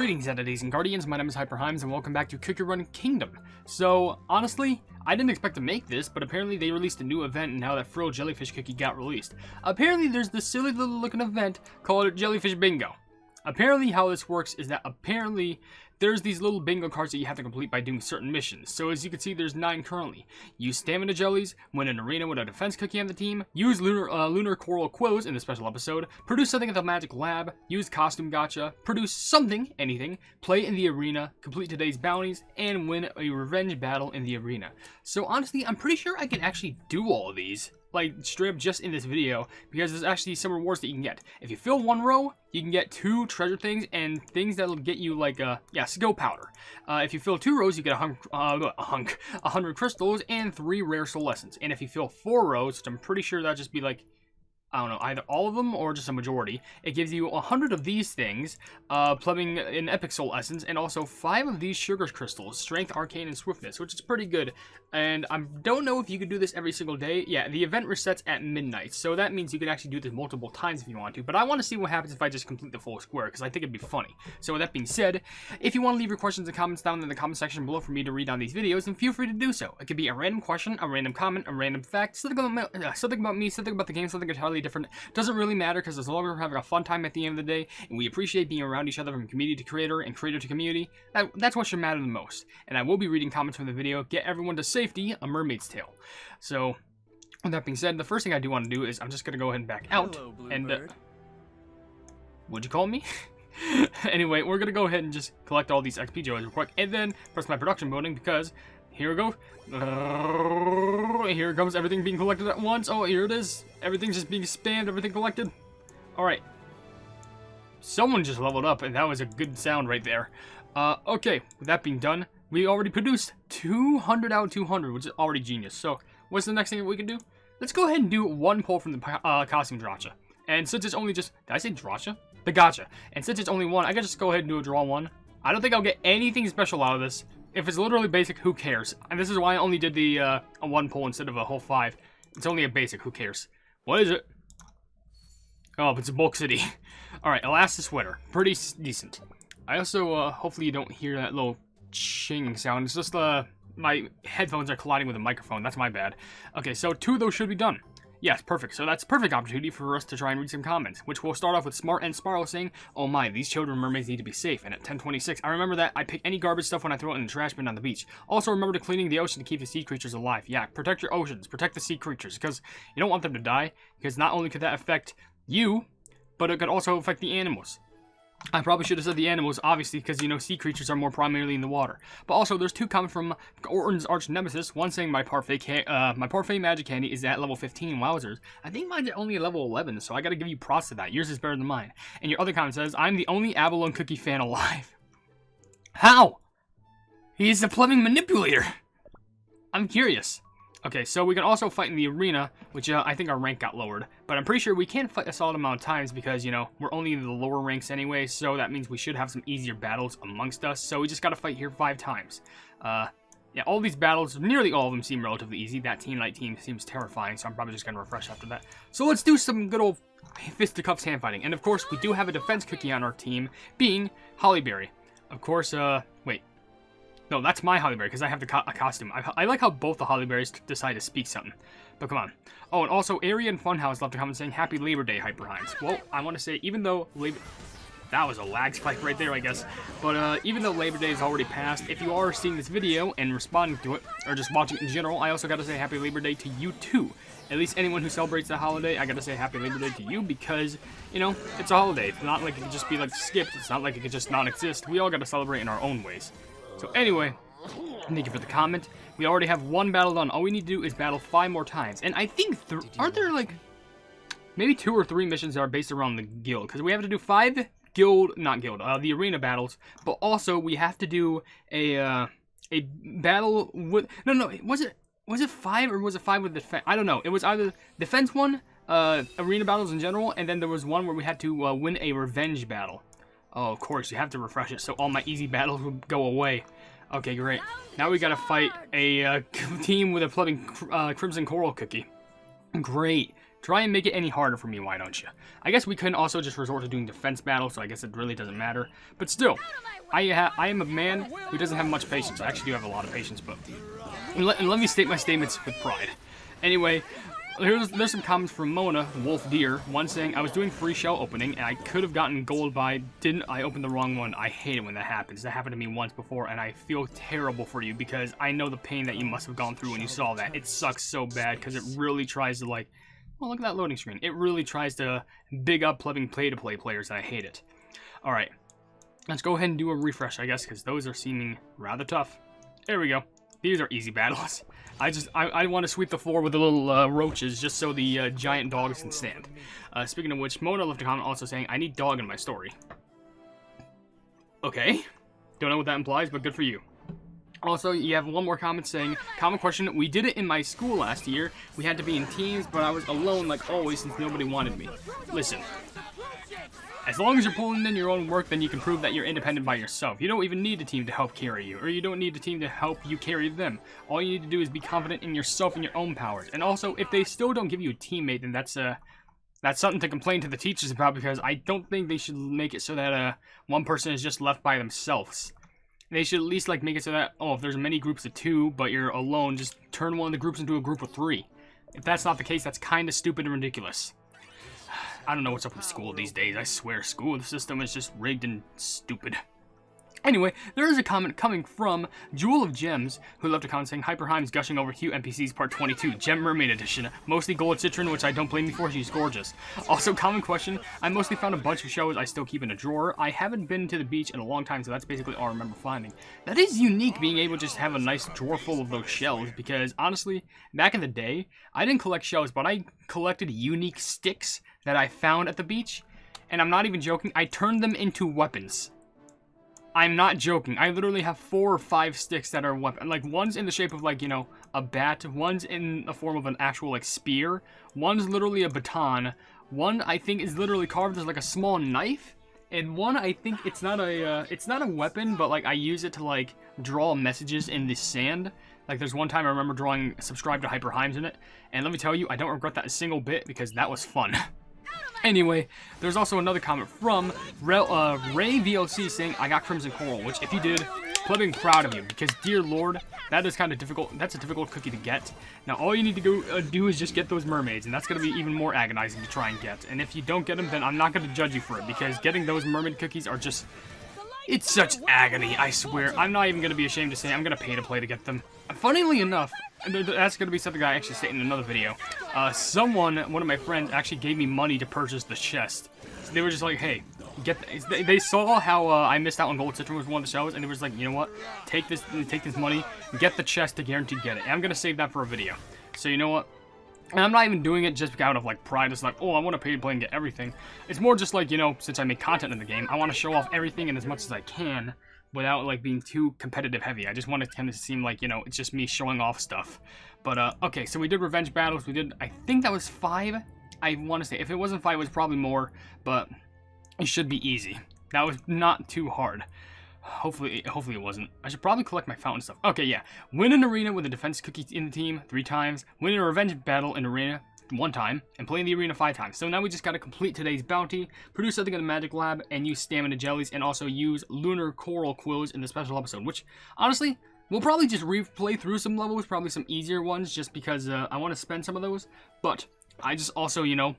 Greetings, entities and guardians, my name is HyperHimes and welcome back to Cookie Run Kingdom. So, honestly, I didn't expect to make this, but apparently they released a new event and now that Frilled Jellyfish Cookie got released. Apparently there's this silly little looking event called Jellyfish Bingo. Apparently how this works is that there's these little bingo cards that you have to complete by doing certain missions. So as you can see, there's 9 currently. Use stamina jellies, win an arena with a defense cookie on the team, use lunar coral quills in the special episode, produce something at the magic lab, use costume gacha, produce something, anything, play in the arena, complete today's bounties, and win a revenge battle in the arena. So honestly, I'm pretty sure I can actually do all of these, like straight up just in this video, because there's actually some rewards that you can get. If you fill 1 row, you can get 2 treasure things and things that'll get you like skill powder. If you fill 2 rows, you get 100 crystals and 3 rare soul essence. And if you fill 4 rows, which I'm pretty sure that'll just be like, I don't know, either all of them or just a majority, it gives you 100 of these things, plumbing an epic soul essence, and also 5 of these sugar crystals, strength, arcane, and swiftness, which is pretty good. And I don't know if you could do this every single day. Yeah, the event resets at midnight, so that means you can actually do this multiple times if you want to. But I want to see what happens if I just complete the full square, because I think it'd be funny. So with that being said, if you want to leave your questions and comments down in the comment section below for me to read on these videos, then feel free to do so. It could be a random question, a random comment, a random fact, something about me, something about the game, something entirely different. Doesn't really matter, because as long as we're having a fun time at the end of the day and we appreciate being around each other from community to creator and creator to community, that's what should matter the most. And I will be reading comments from the video. Get everyone to safety, a mermaid's tale. So with that being said, the first thing I do want to do is I'm just gonna go ahead and back out. Hello, and Bluebird. What'd you call me? Anyway, we're gonna go ahead and just collect all these XP joys real quick and then press my production building, because here we go. Here comes everything being collected at once. Oh, here it is. Everything's just being spammed, everything collected. Alright. Someone just leveled up, and that was a good sound right there. Okay, with that being done, we already produced 200 out of 200, which is already genius. So, what's the next thing that we can do? Let's go ahead and do 1 pull from the costume dracha. And since it's only just... Did I say dracha? The gacha. And since it's only 1, I can just go ahead and do a draw 1. I don't think I'll get anything special out of this. If it's literally basic, who cares? And this is why I only did the a 1 pull instead of a whole 5. It's only a basic, who cares? What is it? Oh, it's a bulk city. Alright, elastic sweater. Pretty decent. I also, hopefully you don't hear that little chinging sound. It's just, my headphones are colliding with the microphone. That's my bad. Okay, so 2 of those should be done. Yes, perfect. So that's a perfect opportunity for us to try and read some comments, which will start off with Smart and Sparrow saying, "Oh my, these children mermaids need to be safe." And at 10:26, I remember that I pick any garbage stuff when I throw it in the trash bin on the beach. Also remember to cleaning the ocean to keep the sea creatures alive. Yeah, protect your oceans, protect the sea creatures, because you don't want them to die, because not only could that affect you, but it could also affect the animals. I probably should have said the animals, obviously, because, you know, sea creatures are more primarily in the water. But also, there's 2 coming from Orton's arch nemesis. One saying my parfait magic candy is at level 15. Wowzers. I think mine's at only level 11, so I gotta give you props to that. Yours is better than mine. And your other comment says, "I'm the only abalone cookie fan alive." How? He's the plumbing manipulator. I'm curious. Okay, so we can also fight in the arena, which I think our rank got lowered. But I'm pretty sure we can fight a solid amount of times because, you know, we're only in the lower ranks anyway, so that means we should have some easier battles amongst us. So we just gotta fight here 5 times. Yeah, all these battles, nearly all of them seem relatively easy. That Team Night team seems terrifying, so I'm probably just gonna refresh after that. So let's do some good old fisticuffs hand fighting. And of course, we do have a defense cookie on our team, being Hollyberry. Of course, wait. No, that's my Hollyberry, because I have the costume. I like how both the Hollyberries decide to speak something. But come on. Oh, and also, Ari and Funhouse left a comment saying, "Happy Labor Day, HyperHimes." Well, I want to say, even though that was a lag spike right there, I guess. But even though Labor Day is already passed, if you are seeing this video and responding to it, or just watching in general, I also got to say Happy Labor Day to you too. At least anyone who celebrates the holiday, I got to say Happy Labor Day to you because, you know, it's a holiday. It's not like it could just be like skipped. It's not like it could just not exist. We all got to celebrate in our own ways. So anyway, thank you for the comment. We already have 1 battle done. All we need to do is battle 5 more times. And I think, aren't there like, maybe 2 or 3 missions that are based around the guild? Because we have to do 5 the arena battles. But also, we have to do a battle with, no, was it 5 or was it 5 with defense? I don't know. It was either defense one, arena battles in general, and then there was one where we had to win a revenge battle. Oh, of course, you have to refresh it so all my easy battles will go away. Okay, great. Now we gotta fight a team with a flooding crimson coral cookie. Great. Try and make it any harder for me, why don't you? I guess we couldn't also just resort to doing defense battles, so I guess it really doesn't matter. But still, I am a man who doesn't have much patience. I actually do have a lot of patience, but... And let me state my statements with pride. Anyway, there's some comments from Mona, Wolf Deer, one saying, I was doing free shell opening, and I could have gotten gold by, I opened the wrong one. I hate it when that happens. That happened to me once before, and I feel terrible for you, because I know the pain that you must have gone through when you saw that. It sucks so bad, because it really tries to, like, well, look at that loading screen. It really tries to big up play-to-play players, and I hate it. Alright, let's go ahead and do a refresh, I guess, because those are seeming rather tough. There we go. These are easy battles. I want to sweep the floor with the little roaches just so the giant dogs can stand. Speaking of which, Mona left a comment also saying, I need dog in my story. Okay. Don't know what that implies, but good for you. Also, you have one more comment saying, common question, we did it in my school last year. We had to be in teams, but I was alone like always since nobody wanted me. Listen. As long as you're pulling in your own work, then you can prove that you're independent by yourself. You don't even need a team to help carry you, or you don't need a team to help you carry them. All you need to do is be confident in yourself and your own powers. And also, if they still don't give you a teammate, then that's something to complain to the teachers about, because I don't think they should make it so that one person is just left by themselves. They should at least like make it so that, oh, if there's many groups of 2, but you're alone, just turn one of the groups into a group of 3. If that's not the case, that's kind of stupid and ridiculous. I don't know what's up with school these days. I swear, school system is just rigged and stupid. Anyway, there is a comment coming from Jewel of Gems, who left a comment saying, HyperHimes gushing over cute NPCs part 22, Gem Mermaid Edition. Mostly gold citron, which I don't blame you for, she's gorgeous. Also, common question, I mostly found a bunch of shells I still keep in a drawer. I haven't been to the beach in a long time, so that's basically all I remember finding. That is unique, being able to just have a nice drawer full of those shells, because honestly, back in the day, I didn't collect shells, but I collected unique sticks that I found at the beach, and I'm not even joking, I turned them into weapons. I'm not joking. I literally have 4 or 5 sticks that are weapon. Like, one's in the shape of, like, you know, a bat. One's in the form of an actual, like, spear. One's literally a baton. One, I think, is literally carved as, like, a small knife. And one, I think, it's not a weapon, but, like, I use it to, like, draw messages in the sand. Like, there's one time I remember drawing subscribe to HyperHimes in it. And let me tell you, I don't regret that a single bit, because that was fun. Anyway, there's also another comment from Ray VLC saying, I got Crimson Coral, which if you did, I'm proud of you, because dear lord, that is kind of difficult. That's a difficult cookie to get. Now, all you need to go do is just get those mermaids, and that's going to be even more agonizing to try and get. And if you don't get them, then I'm not going to judge you for it, because getting those mermaid cookies are just... It's such agony, I swear. I'm not even going to be ashamed to say I'm going to pay to play to get them. Funnily enough, that's going to be something I actually state in another video. One of my friends, actually gave me money to purchase the chest. So they were just like, hey, they saw how I missed out on gold citron was one of the shells, and they were just like, you know what, take this money, get the chest to guarantee get it. And I'm going to save that for a video. So you know what? And I'm not even doing it just out of, like, pride. It's like, oh, I want to pay to play and get everything. It's more just like, you know, since I make content in the game, I want to show off everything and as much as I can without, like, being too competitive heavy. I just want it to seem like, you know, it's just me showing off stuff. But, okay, so we did revenge battles. We did, I think that was 5. I want to say, if it wasn't 5, it was probably more, but it should be easy. That was not too hard. Hopefully it wasn't. I should probably collect my fountain stuff. Okay, yeah. Win an arena with a defense cookie in the team 3 times. Win a revenge battle in arena 1 time. And play in the arena 5 times. So now we just gotta complete today's bounty, produce something in the magic lab, and use stamina jellies, and also use lunar coral quills in the special episode. Which, honestly, we'll probably just replay through some levels, probably some easier ones, just because I want to spend some of those. But I just also, you know,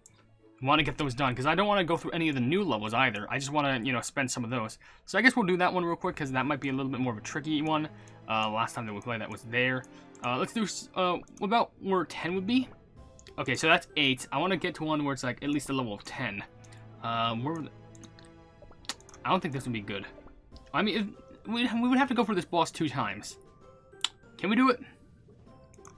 want to get those done, because I don't want to go through any of the new levels either. I just want to, you know, spend some of those. So I guess we'll do that one real quick, because that might be a little bit more of a tricky one. Last time that we played that was there. Let's do, what about where 10 would be? Okay, so that's 8. I want to get to one where it's like at least a level of 10. I don't think this would be good. I mean, we would have to go for this boss 2 times. Can we do it?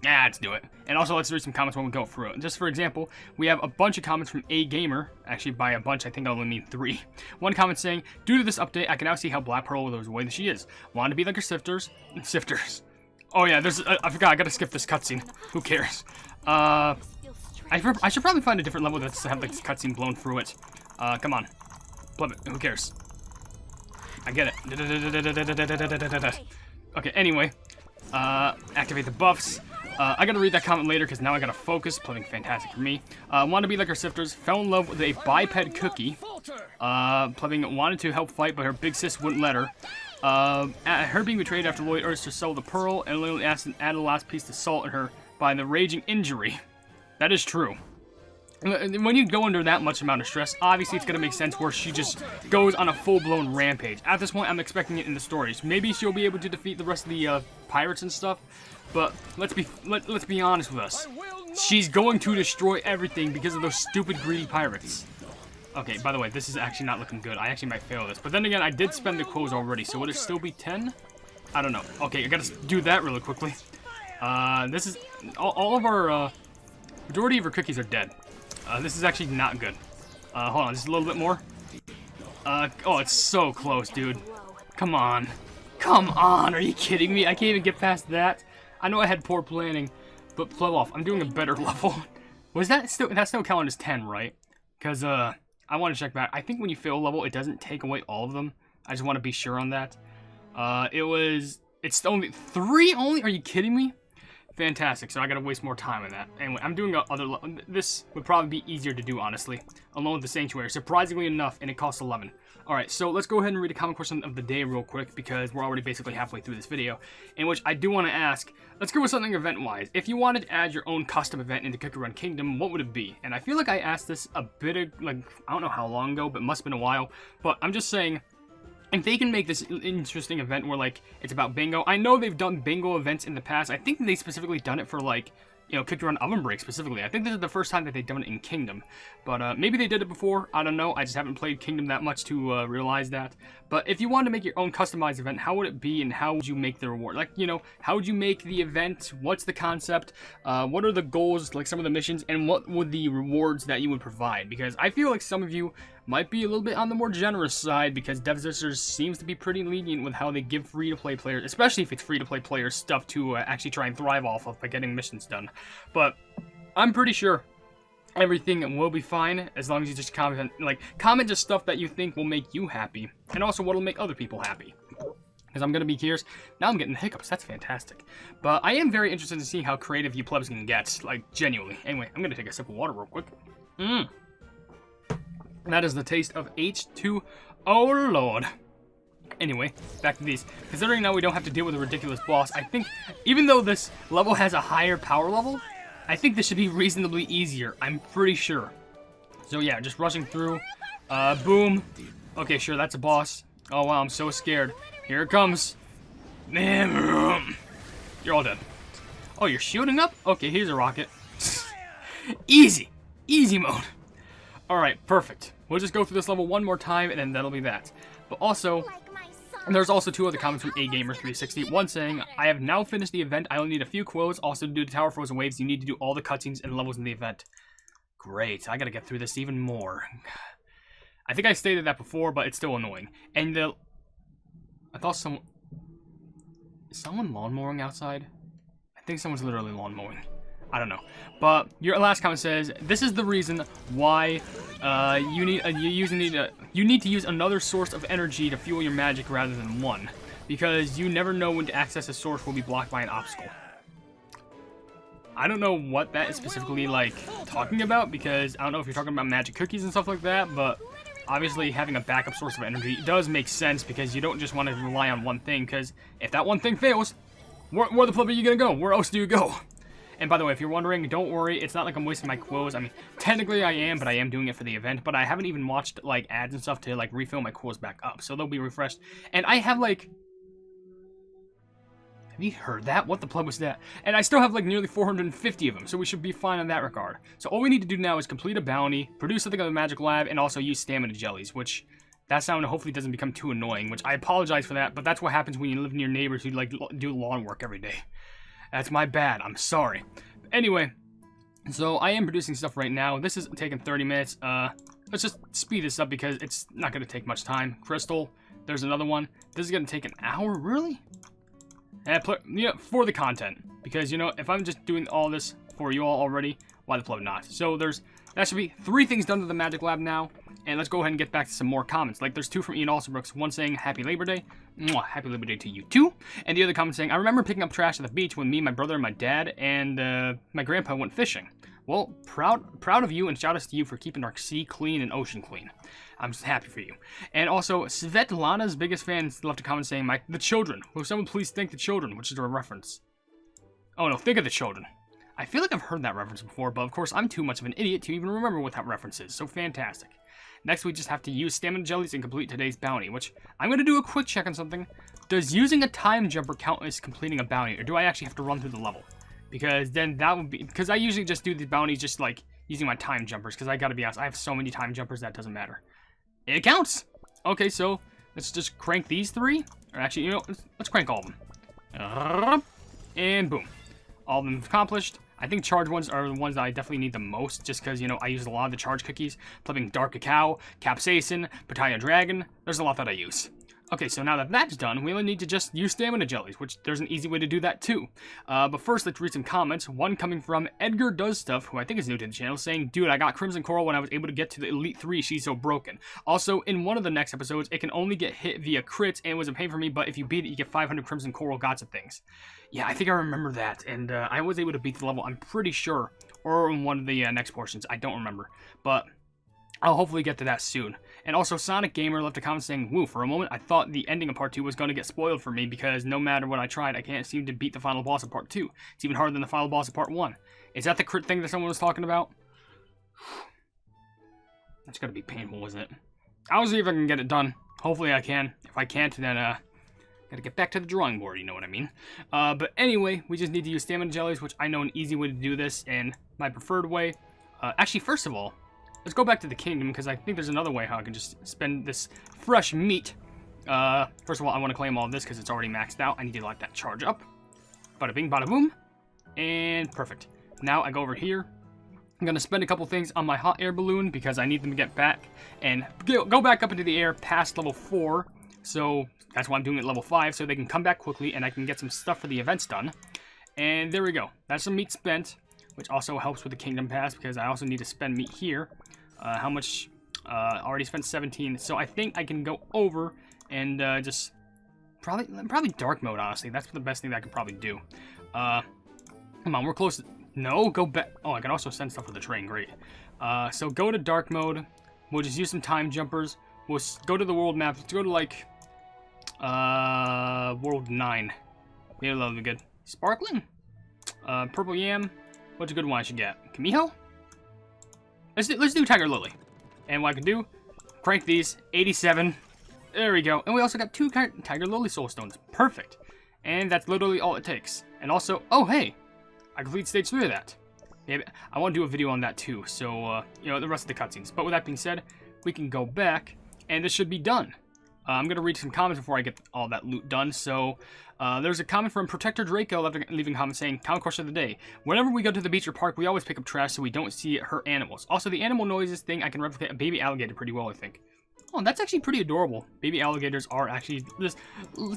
Yeah, let's do it. And also, let's read some comments when we go through it. Just for example, we have a bunch of comments from A Gamer. Actually, by a bunch, I think I only mean 3. One comment saying, due to this update, I can now see how Black Pearl was the way that she is. Want to be like her sifters. Oh yeah, there's, I forgot, I gotta skip this cutscene. Who cares? I should probably find a different level that's to have like this cutscene blown through it. Come on. Plug it. Who cares? I get it. Okay, anyway. Activate the buffs. I gotta read that comment later because now I gotta focus. Playing fantastic for me. Want to be like her sifters. Fell in love with a biped cookie. Playing wanted to help fight, but her big sis wouldn't let her. Her being betrayed after Lloyd urged her to sell the pearl, and Lily asked and added the last piece to salt in her by the raging injury. That is true. When you go under that much amount of stress, obviously it's going to make sense where she just goes on a full-blown rampage. At this point, I'm expecting it in the stories. Maybe she'll be able to defeat the rest of the pirates and stuff, but let's be honest with us. She's going to destroy everything because of those stupid greedy pirates. Okay, by the way, this is actually not looking good. I actually might fail this. But then again, I did spend the quills already, so would it still be 10? I don't know. Okay, I gotta do that really quickly. This is... all of our... majority of our cookies are dead. This is actually not good. Hold on, just a little bit more. Oh, it's so close, dude. Come on. Come on, are you kidding me? I can't even get past that. I know I had poor planning, but blow off. I'm doing a better level. Was that still... that still counted as 10, right? Because, I want to check back. I think when you fail a level, it doesn't take away all of them. I just want to be sure on that. It's only 3 only? Are you kidding me? Fantastic, so I gotta waste more time on that. Anyway, I'm doing this would probably be easier to do, honestly. Alone with the Sanctuary, surprisingly enough, and it costs 11. Alright, so let's go ahead and read a comment question of the day real quick, because we're already basically halfway through this video, in which I do want to ask, let's go with something event-wise. If you wanted to add your own custom event into Cookie Run Kingdom, what would it be? And I feel like I asked this a bit of, like, I don't know how long ago, but it must have been a while, but I'm just saying... if they can make this interesting event where, like, it's about bingo. I know they've done bingo events in the past. I think they specifically done it for, like, you know, Cookie Run OvenBreak specifically. I think this is the first time that they've done it in Kingdom. But maybe they did it before. I don't know. I just haven't played Kingdom that much to realize that. But if you wanted to make your own customized event, how would it be and how would you make the reward? Like, you know, how would you make the event? What's the concept? What are the goals, like some of the missions? And what would the rewards that you would provide? Because I feel like some of you might be a little bit on the more generous side because Devsisters seems to be pretty lenient with how they give free-to-play players, especially if it's free-to-play players, stuff to actually try and thrive off of by getting missions done. But I'm pretty sure everything will be fine as long as you just comment just stuff that you think will make you happy and also what will make other people happy. Because I'm going to be curious. Now I'm getting the hiccups. That's fantastic. But I am very interested to see how creative you plebs can get, like, genuinely. Anyway, I'm going to take a sip of water real quick. That is the taste of H2. Oh, Lord. Anyway, back to these. Considering now we don't have to deal with a ridiculous boss, I think, even though this level has a higher power level, I think this should be reasonably easier. I'm pretty sure. So yeah, just rushing through. Boom. Okay, sure, that's a boss. Oh, wow, I'm so scared. Here it comes. You're all dead. Oh, you're shooting up? Okay, here's a rocket. Easy. Easy mode. Alright, perfect. We'll just go through this level one more time, and then that'll be that. But also, there's also 2 other comments from AGamer360. One saying, I have now finished the event. I only need a few quills. Also, to do the Tower Frozen Waves, you need to do all the cutscenes and levels in the event. Great. I gotta get through this even more. I think I stated that before, but it's still annoying. And I thought is someone lawn mowing outside? I think someone's literally lawn mowing. I don't know. But your last comment says, this is the reason why you need to use another source of energy to fuel your magic rather than one. Because you never know when to access a source will be blocked by an obstacle. I don't know what that is specifically, like, talking about, because I don't know if you're talking about magic cookies and stuff like that, but obviously having a backup source of energy does make sense, because you don't just want to rely on one thing, because if that one thing fails, where the flip are you going to go? Where else do you go? And by the way, if you're wondering, don't worry, it's not like I'm wasting my quills. I mean, technically I am, but I am doing it for the event, but I haven't even watched, like, ads and stuff to, like, refill my quills back up, so they'll be refreshed. And I have, like... Have you heard that? What the plug was that? And I still have, like, nearly 450 of them, so we should be fine in that regard. So all we need to do now is complete a bounty, produce something on the magic lab, and also use stamina jellies, which... that sound hopefully doesn't become too annoying, which I apologize for that, but that's what happens when you live near neighbors who, like, do lawn work every day. That's my bad. I'm sorry. Anyway, so I am producing stuff right now. This is taking 30 minutes. Let's just speed this up because it's not going to take much time. Crystal, there's another one. This is going to take an hour, really? For the content. Because, you know, if I'm just doing all this for you all already, why the plug not? So that should be 3 things done to the magic lab now. And let's go ahead and get back to some more comments. Like, there's 2 from Ian Alsobrooks. One saying, Happy Labor Day. Mwah, Happy Labor Day to you too. And the other comment saying, I remember picking up trash at the beach when me, my brother, and my dad, and my grandpa went fishing. Well, proud of you, and shout outs to you for keeping our sea clean and ocean clean. I'm just happy for you. And also, Svetlana's biggest fan left a comment saying, the children. Will someone please thank the children, which is a reference. Oh no, think of the children. I feel like I've heard that reference before, but of course I'm too much of an idiot to even remember what that reference is, so fantastic. Next, we just have to use stamina jellies and complete today's bounty, which I'm going to do a quick check on something. Does using a time jumper count as completing a bounty, or do I actually have to run through the level? Because then that would be, because I usually just do the bounties just like using my time jumpers, because I gotta be honest, I have so many time jumpers that doesn't matter. It counts! Okay, so let's just crank these 3, or actually, you know, let's crank all of them. And boom. All of them accomplished. I think charge ones are the ones that I definitely need the most, just because, you know, I use a lot of the charge cookies, flipping Dark Cacao, Capsaicin, Pitaya Dragon. There's a lot that I use. Okay, so now that that's done, we only need to just use stamina jellies, which there's an easy way to do that too. But first, let's read some comments. One coming from Edgar Does Stuff, who I think is new to the channel, saying, Dude, I got Crimson Coral when I was able to get to the Elite 3, she's so broken. Also, in one of the next episodes, it can only get hit via crits, and it was a pain for me, but if you beat it, you get 500 Crimson Coral Gotcha things. Yeah, I think I remember that, and I was able to beat the level, I'm pretty sure, or in one of the next portions, I don't remember, but I'll hopefully get to that soon. And also, Sonic Gamer left a comment saying, Woo, for a moment, I thought the ending of Part 2 was going to get spoiled for me because no matter what I tried, I can't seem to beat the final boss of Part 2. It's even harder than the final boss of Part 1. Is that the crit thing that someone was talking about? That's gotta be painful, isn't it? I'll see if I can get it done. Hopefully I can. If I can't, then, gotta get back to the drawing board, you know what I mean? But anyway, we just need to use stamina jellies, which I know an easy way to do this, and my preferred way. Actually, first of all, let's go back to the kingdom, because I think there's another way how I can just spend this fresh meat. First of all, I want to claim all of this because it's already maxed out. I need to let that charge up. Bada bing, bada boom. And perfect. Now I go over here. I'm going to spend a couple things on my hot air balloon because I need them to get back and go back up into the air past level 4. So that's why I'm doing it at level 5, so they can come back quickly and I can get some stuff for the events done. And there we go. That's some meat spent, which also helps with the kingdom pass because I also need to spend meat here. How much? Already spent 17, so I think I can go over and just probably dark mode. Honestly, that's the best thing that I could probably do. Come on, we're close. No, go back. Oh, I can also send stuff with the train. Great. So go to dark mode. We'll just use some time jumpers. We'll go to the world map. Let's go to like world 9. Maybe that'll be good. Sparkling. Purple yam. What's a good one I should get? Kamiho? Let's do Tiger Lily. And what I can do, crank these, 87. There we go. And we also got 2 Tiger Lily Soul Stones. Perfect. And that's literally all it takes. And also, oh hey, I completed stage 3 of that. Maybe I want to do a video on that too, so, you know, the rest of the cutscenes. But with that being said, we can go back, and this should be done. I'm going to read some comments before I get all that loot done. So, there's a comment from Protector Draco leaving a comment saying, Town question of the day. Whenever we go to the beach or park, we always pick up trash so we don't see it hurt animals. Also, the animal noises thing, I can replicate a baby alligator pretty well, I think. Oh, that's actually pretty adorable. Baby alligators are actually this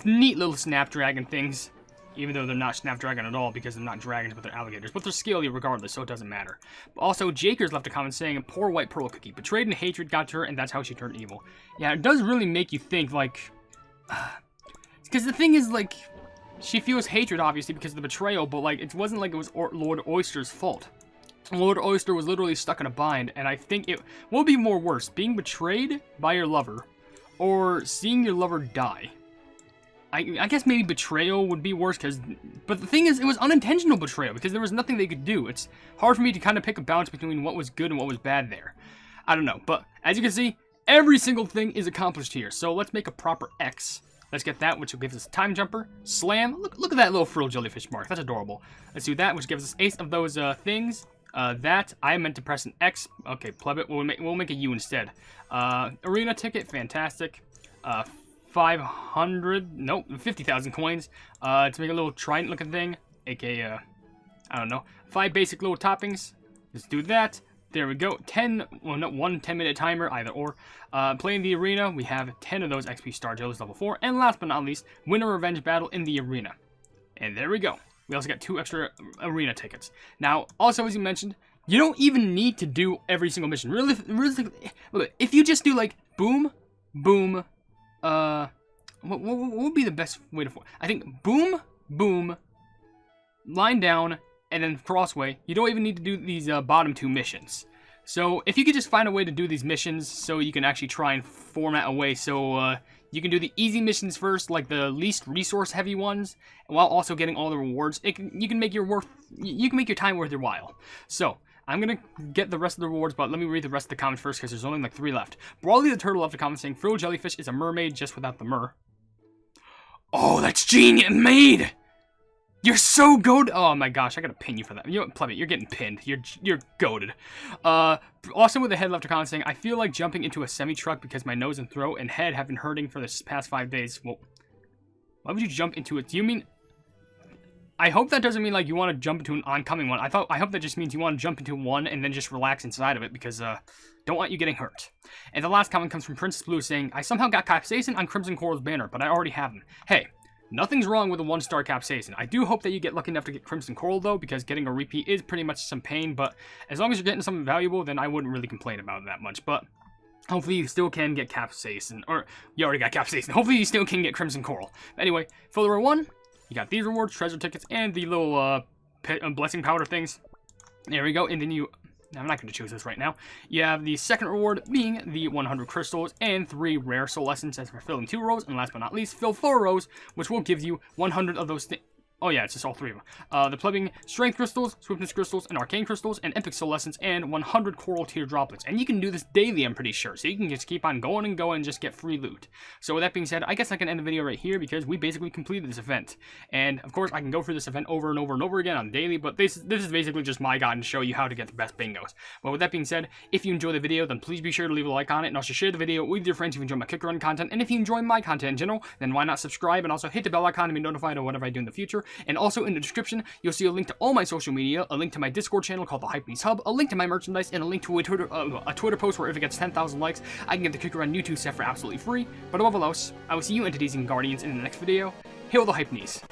neat little snapdragon things. Even though they're not snapdragon at all because they're not dragons, but they're alligators. But they're scaly regardless, so it doesn't matter. But also, Jakers left a comment saying, poor white pearl cookie. Betrayed and hatred got to her, and that's how she turned evil. Yeah, it does really make you think, like... Because the thing is, like... She feels hatred, obviously, because of the betrayal, but, like, it wasn't like it was Lord Oyster's fault. Lord Oyster was literally stuck in a bind, and I think it will be more worse. Being betrayed by your lover, or seeing your lover die. I guess maybe betrayal would be worse, but the thing is, it was unintentional betrayal, because there was nothing they could do. It's hard for me to kind of pick a balance between what was good and what was bad there. I don't know, but as you can see, every single thing is accomplished here. So let's make a proper X. Let's get that, which will give us a time jumper. Slam. Look at that little frilled jellyfish mark. That's adorable. Let's do that, which gives us 8 of those things. That, I meant to press an X. Okay, pleb it. We'll make a U instead. Arena ticket, fantastic. 500, nope, 50,000 coins, to make a little trident looking thing, aka, I don't know, 5 basic little toppings. Let's do that. There we go. 10, well, no, 1 10-minute timer, either or. Playing the arena, we have 10 of those XP Star Jellies level 4, and last but not least, win a revenge battle in the arena. And there we go. We also got 2 extra arena tickets. Now, also as you mentioned, You don't even need to do every single mission. Really, if you just do like boom, boom, what would be the best way to? I think boom, boom, line down, and then crossway. You don't even need to do these bottom 2 missions. So if you could just find a way to do these missions, so you can actually try and format a way so you can do the easy missions first, like the least resource heavy ones, while also getting all the rewards. You can make your time worth your while. So I'm gonna get the rest of the rewards, but let me read the rest of the comments first because there's only like 3 left. Brawly the Turtle left a comment saying, Frilled Jellyfish is a mermaid just without the mer. Oh, that's genius made! You're so goated. Oh my gosh, I gotta pin you for that. You know what, Plebit, you're getting pinned. You're goated. Also with the head left a comment saying, I feel like jumping into a semi-truck because my nose and throat and head have been hurting for the past 5 days. Well, why would you jump into it? Do you mean... I hope that doesn't mean like you want to jump into an oncoming one. I hope that just means you want to jump into one and then just relax inside of it because don't want you getting hurt. And the last comment comes from Princess Blue saying, I somehow got Capsaicin on Crimson Coral's banner, but I already have them. Hey, nothing's wrong with a 1-star Capsaicin. I do hope that you get lucky enough to get Crimson Coral though, because getting a repeat is pretty much some pain, but as long as you're getting something valuable, then I wouldn't really complain about it that much. But hopefully you still can get Capsaicin, or you already got Capsaicin. Hopefully you still can get Crimson Coral. Anyway, for the reward 1, you got these rewards, treasure tickets, and the little blessing powder things. There we go. And then I'm not going to choose this right now. You have the second reward being the 100 crystals and 3 rare soul essences for filling 2 rows. And last but not least, fill 4 rows, which will give you 100 of those things. Oh yeah, it's just all 3 of them. The plebing strength crystals, swiftness crystals, and arcane crystals, and epic soul essence, and 100 coral tear droplets. And you can do this daily, I'm pretty sure. So you can just keep on going and going and just get free loot. So with that being said, I guess I can end the video right here because we basically completed this event. And of course, I can go through this event over and over and over again on daily, but this is basically just my guide to show you how to get the best bingos. But with that being said, if you enjoy the video, then please be sure to leave a like on it, and also share the video with your friends if you enjoy my kicker run content. And if you enjoy my content in general, then why not subscribe and also hit the bell icon to be notified of whatever I do in the future. And also in the description, you'll see a link to all my social media, a link to my Discord channel called the Hypenese Hub, a link to my merchandise, and a link to a Twitter post where if it gets 10,000 likes, I can get the Kicker Run YouTube set for absolutely free. But above all else, I will see you entities and guardians in the next video. Hail the Hypenese.